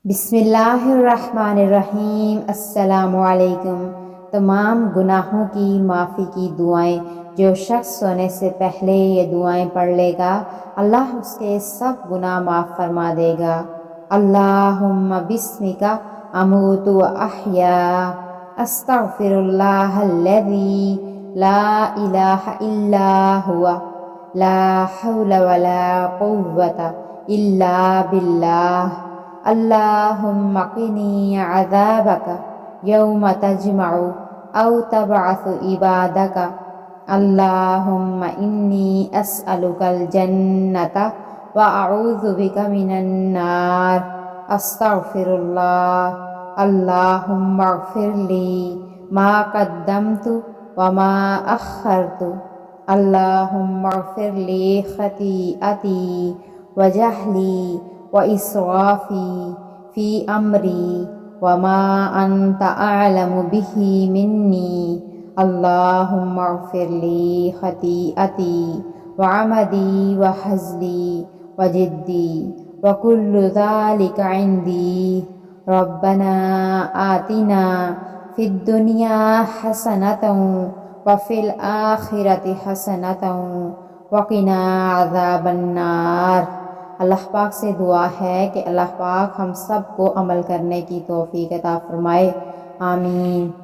بسم اللہ الرحمن الرحیم۔ السلام علیکم۔ تمام گناہوں کی معافی کی دعائیں جو شخص سونے سے پہلے یہ دعائیں پڑھ لے گا، اللہ اس کے سب گناہ معاف فرما دے گا۔ اللہم بسمک اموت و احیا، استغفر اللہ الذی لا الہ الا ہوا، لا حول ولا قوة الا باللہ۔ اللہم قنی عذابک یوم تجمع او تبعث عبادک۔ اللہم انی اسألک الجنۃ واعوذ بک من النار۔ استغفر اللہ۔ اللہم اغفر لی ما قدمت وما اخرت۔ اللہم اغفر لی خطیئتی وجہلی وإسرافي في أمري وما أنت أعلم به مني۔ اللهم اغفر لي خطيئتي وعمدي وحزلي وجدي وكل ذلك عندي۔ ربنا آتنا في الدنيا حسنة وفي الآخرة حسنة وقنا عذاب النار۔ اللہ پاک سے دعا ہے کہ اللہ پاک ہم سب کو عمل کرنے کی توفیق عطا فرمائے، آمین۔